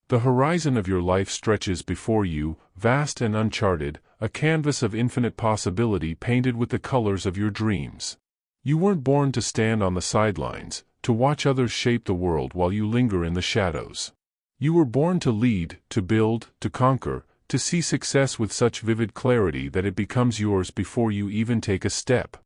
The horizon of your life stretches before you, vast and uncharted, a canvas of infinite possibility painted with the colors of your dreams. You weren't born to stand on the sidelines, to watch others shape the world while you linger in the shadows. You were born to lead, to build, to conquer, to see success with such vivid clarity that it becomes yours before you even take a step.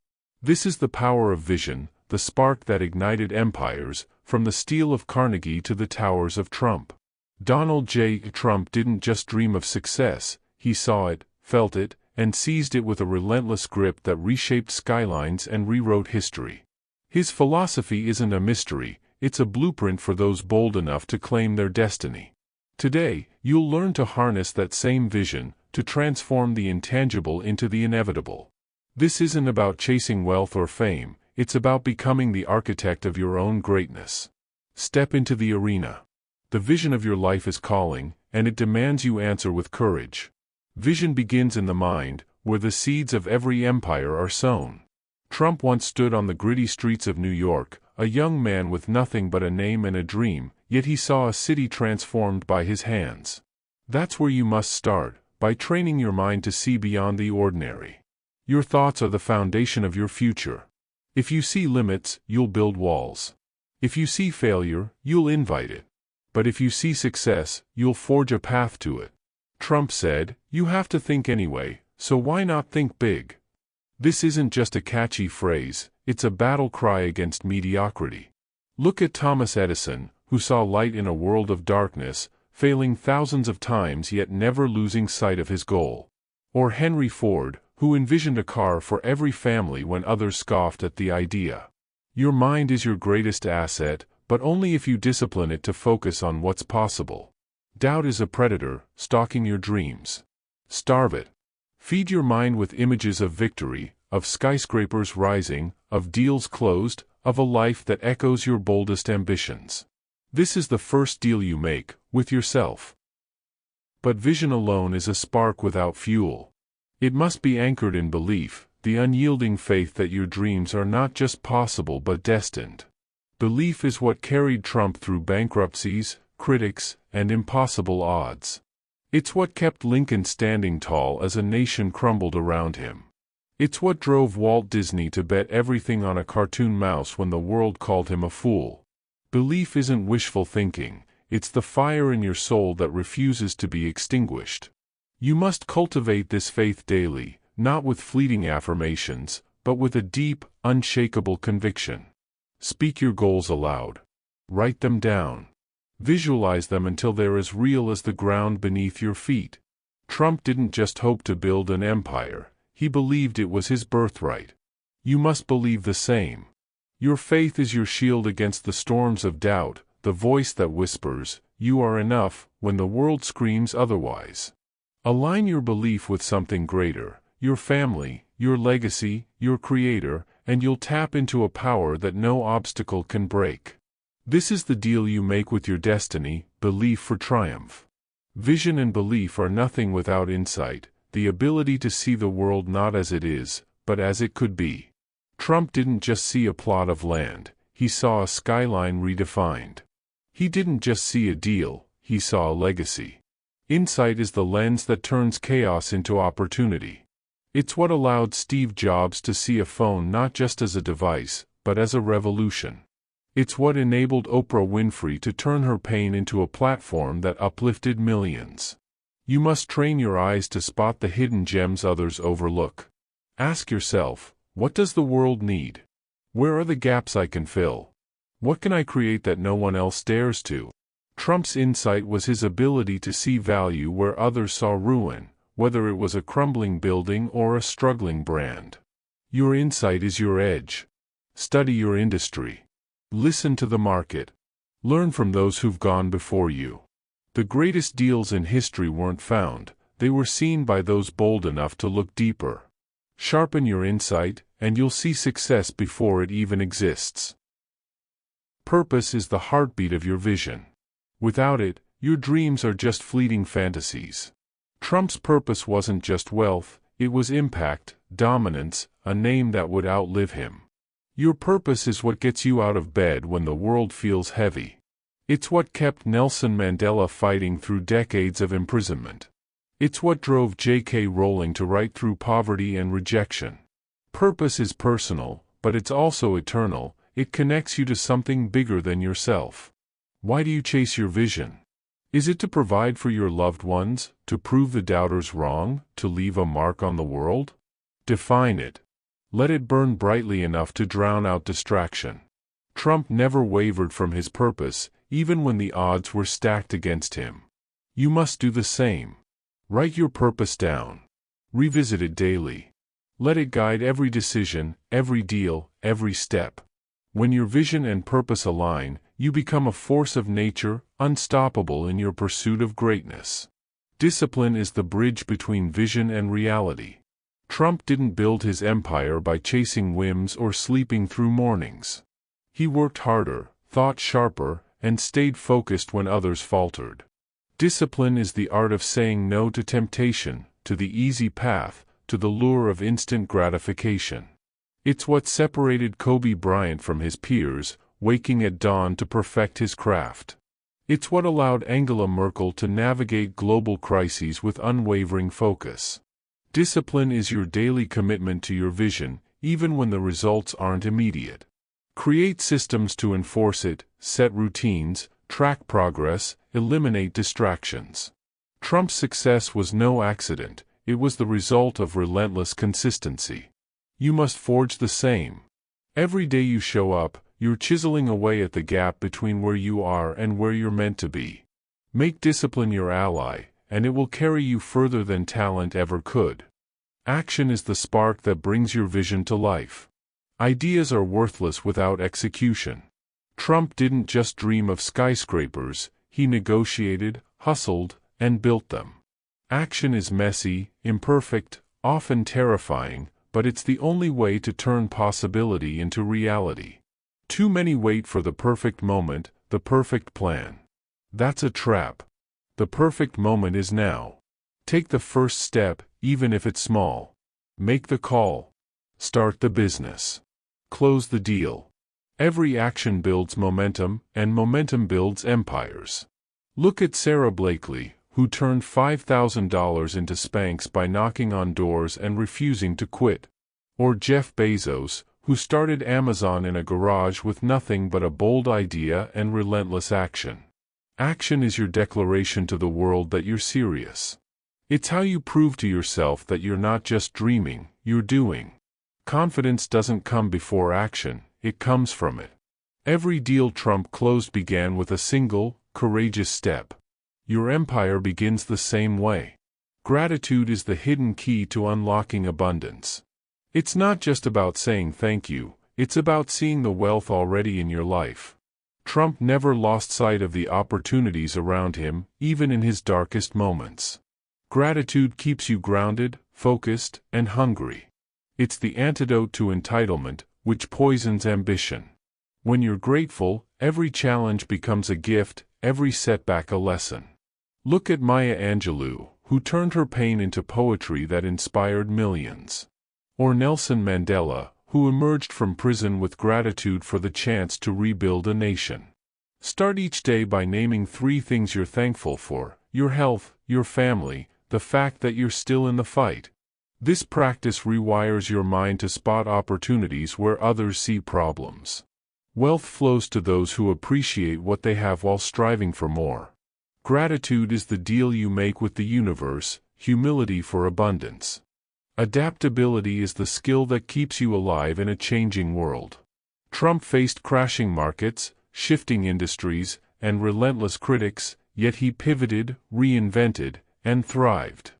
This is the power of vision, the spark that ignited empires, from the steel of Carnegie to the towers of Trump. Donald J. Trump didn't just dream of success, he saw it, felt it, and seized it with a relentless grip that reshaped skylines and rewrote history. His philosophy isn't a mystery, it's a blueprint for those bold enough to claim their destiny. Today, you'll learn to harness that same vision, to transform the intangible into the inevitable. This isn't about chasing wealth or fame, it's about becoming the architect of your own greatness. Step into the arena. The vision of your life is calling, and it demands you answer with courage. Vision begins in the mind, where the seeds of every empire are sown. Trump once stood on the gritty streets of New York, a young man with nothing but a name and a dream, yet he saw a city transformed by his hands. That's where you must start, by training your mind to see beyond the ordinary. Your thoughts are the foundation of your future. If you see limits, you'll build walls. If you see failure, you'll invite it. But if you see success, you'll forge a path to it. Trump said, "You have to think anyway, so why not think big?" This isn't just a catchy phrase, it's a battle cry against mediocrity. Look at Thomas Edison, who saw light in a world of darkness, failing thousands of times yet never losing sight of his goal. Or Henry Ford, who envisioned a car for every family when others scoffed at the idea. Your mind is your greatest asset, but only if you discipline it to focus on what's possible. Doubt is a predator, stalking your dreams. Starve it. Feed your mind with images of victory, of skyscrapers rising, of deals closed, of a life that echoes your boldest ambitions. This is the first deal you make, with yourself. But vision alone is a spark without fuel. It must be anchored in belief, the unyielding faith that your dreams are not just possible but destined. Belief is what carried Trump through bankruptcies, critics, and impossible odds. It's what kept Lincoln standing tall as a nation crumbled around him. It's what drove Walt Disney to bet everything on a cartoon mouse when the world called him a fool. Belief isn't wishful thinking, it's the fire in your soul that refuses to be extinguished. You must cultivate this faith daily, not with fleeting affirmations, but with a deep, unshakable conviction. Speak your goals aloud. Write them down. Visualize them until they're as real as the ground beneath your feet. Trump didn't just hope to build an empire, he believed it was his birthright. You must believe the same. Your faith is your shield against the storms of doubt, the voice that whispers, "You are enough," when the world screams otherwise. Align your belief with something greater, your family, your legacy, your creator, and you'll tap into a power that no obstacle can break. This is the deal you make with your destiny, belief for triumph. Vision and belief are nothing without insight, the ability to see the world not as it is, but as it could be. Trump didn't just see a plot of land, he saw a skyline redefined. He didn't just see a deal, he saw a legacy. Insight is the lens that turns chaos into opportunity. It's what allowed Steve Jobs to see a phone not just as a device, but as a revolution. It's what enabled Oprah Winfrey to turn her pain into a platform that uplifted millions. You must train your eyes to spot the hidden gems others overlook. Ask yourself, what does the world need? Where are the gaps I can fill? What can I create that no one else dares to? Trump's insight was his ability to see value where others saw ruin, whether it was a crumbling building or a struggling brand. Your insight is your edge. Study your industry. Listen to the market. Learn from those who've gone before you. The greatest deals in history weren't found, they were seen by those bold enough to look deeper. Sharpen your insight, and you'll see success before it even exists. Purpose is the heartbeat of your vision. Without it, your dreams are just fleeting fantasies. Trump's purpose wasn't just wealth, it was impact, dominance, a name that would outlive him. Your purpose is what gets you out of bed when the world feels heavy. It's what kept Nelson Mandela fighting through decades of imprisonment. It's what drove J.K. Rowling to write through poverty and rejection. Purpose is personal, but it's also eternal. It connects you to something bigger than yourself. Why do you chase your vision? Is it to provide for your loved ones, to prove the doubters wrong, to leave a mark on the world? Define it. Let it burn brightly enough to drown out distraction. Trump never wavered from his purpose, even when the odds were stacked against him. You must do the same. Write your purpose down. Revisit it daily. Let it guide every decision, every deal, every step. When your vision and purpose align, you become a force of nature, unstoppable in your pursuit of greatness. Discipline is the bridge between vision and reality. Trump didn't build his empire by chasing whims or sleeping through mornings. He worked harder, thought sharper, and stayed focused when others faltered. Discipline is the art of saying no to temptation, to the easy path, to the lure of instant gratification. It's what separated Kobe Bryant from his peers, waking at dawn to perfect his craft. It's what allowed Angela Merkel to navigate global crises with unwavering focus. Discipline is your daily commitment to your vision, even when the results aren't immediate. Create systems to enforce it, set routines, track progress, eliminate distractions. Trump's success was no accident, it was the result of relentless consistency. You must forge the same. Every day you show up, you're chiseling away at the gap between where you are and where you're meant to be. Make discipline your ally, and it will carry you further than talent ever could. Action is the spark that brings your vision to life. Ideas are worthless without execution. Trump didn't just dream of skyscrapers, he negotiated, hustled, and built them. Action is messy, imperfect, often terrifying, but it's the only way to turn possibility into reality. Too many wait for the perfect moment, the perfect plan. That's a trap. The perfect moment is now. Take the first step, even if it's small. Make the call. Start the business. Close the deal. Every action builds momentum, and momentum builds empires. Look at Sarah Blakely, who turned $5,000 into Spanx by knocking on doors and refusing to quit. Or Jeff Bezos, who started Amazon in a garage with nothing but a bold idea and relentless action. Action is your declaration to the world that you're serious. It's how you prove to yourself that you're not just dreaming, you're doing. Confidence doesn't come before action, it comes from it. Every deal Trump closed began with a single, courageous step. Your empire begins the same way. Gratitude is the hidden key to unlocking abundance. It's not just about saying thank you, it's about seeing the wealth already in your life. Trump never lost sight of the opportunities around him, even in his darkest moments. Gratitude keeps you grounded, focused, and hungry. It's the antidote to entitlement, which poisons ambition. When you're grateful, every challenge becomes a gift, every setback a lesson. Look at Maya Angelou, who turned her pain into poetry that inspired millions. Or Nelson Mandela, who emerged from prison with gratitude for the chance to rebuild a nation. Start each day by naming 3 things you're thankful for: your health, your family, the fact that you're still in the fight. This practice rewires your mind to spot opportunities where others see problems. Wealth flows to those who appreciate what they have while striving for more. Gratitude is the deal you make with the universe, humility for abundance. Adaptability is the skill that keeps you alive in a changing world. Trump faced crashing markets, shifting industries, and relentless critics, yet he pivoted, reinvented, and thrived.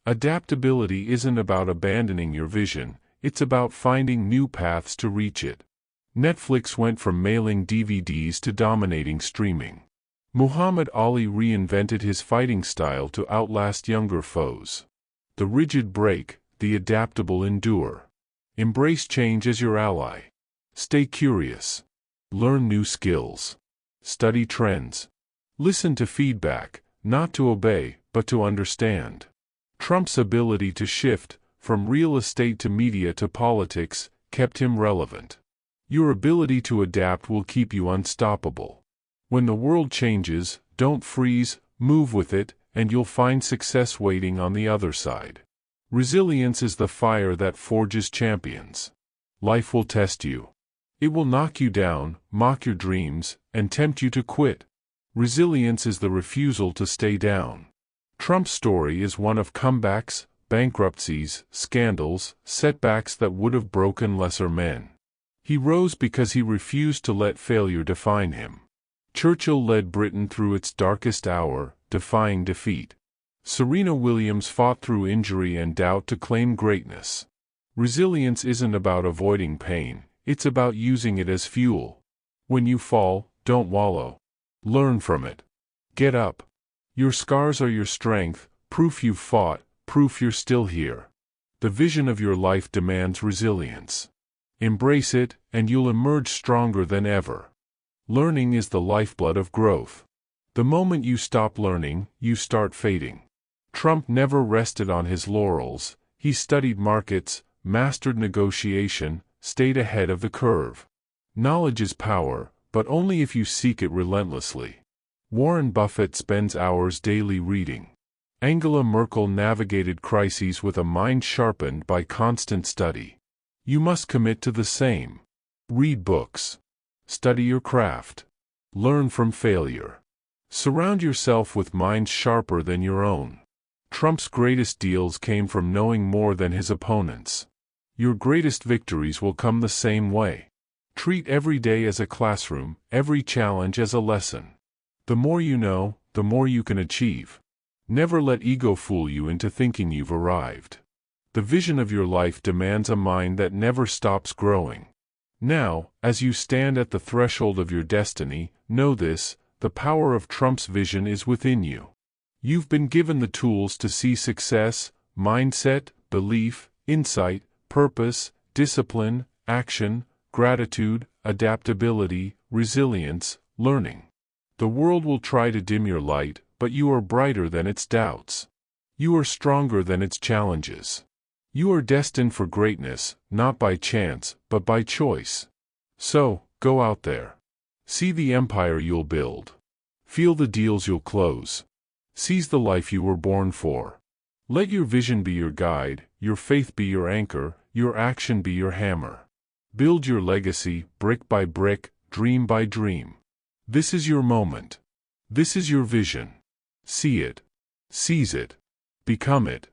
Adaptability isn't about abandoning your vision, it's about finding new paths to reach it. Netflix went from mailing DVDs to dominating streaming. Muhammad Ali reinvented his fighting style to outlast younger foes. The rigid break, the adaptable endure. Embrace change as your ally. Stay curious. Learn new skills. Study trends. Listen to feedback, not to obey, but to understand. Trump's ability to shift, from real estate to media to politics, kept him relevant. Your ability to adapt will keep you unstoppable. When the world changes, don't freeze, move with it, and you'll find success waiting on the other side. Resilience is the fire that forges champions. Life will test you. It will knock you down, mock your dreams, and tempt you to quit. Resilience is the refusal to stay down. Trump's story is one of comebacks, bankruptcies, scandals, setbacks that would have broken lesser men. He rose because he refused to let failure define him. Churchill led Britain through its darkest hour, defying defeat. Serena Williams fought through injury and doubt to claim greatness. Resilience isn't about avoiding pain, it's about using it as fuel. When you fall, don't wallow. Learn from it. Get up. Your scars are your strength, proof you've fought, proof you're still here. The vision of your life demands resilience. Embrace it, and you'll emerge stronger than ever. Learning is the lifeblood of growth. The moment you stop learning, you start fading. Trump never rested on his laurels. He studied markets, mastered negotiation, stayed ahead of the curve. Knowledge is power, but only if you seek it relentlessly. Warren Buffett spends hours daily reading. Angela Merkel navigated crises with a mind sharpened by constant study. You must commit to the same. Read books. Study your craft. Learn from failure. Surround yourself with minds sharper than your own. Trump's greatest deals came from knowing more than his opponents. Your greatest victories will come the same way. Treat every day as a classroom, every challenge as a lesson. The more you know, the more you can achieve. Never let ego fool you into thinking you've arrived. The vision of your life demands a mind that never stops growing. Now, as you stand at the threshold of your destiny, know this: the power of Trump's vision is within you. You've been given the tools to see success, mindset, belief, insight, purpose, discipline, action, gratitude, adaptability, resilience, learning. The world will try to dim your light, but you are brighter than its doubts. You are stronger than its challenges. You are destined for greatness, not by chance, but by choice. So, go out there. See the empire you'll build. Feel the deals you'll close. Seize the life you were born for. Let your vision be your guide, your faith be your anchor, your action be your hammer. Build your legacy, brick by brick, dream by dream. This is your moment. This is your vision. See it. Seize it. Become it.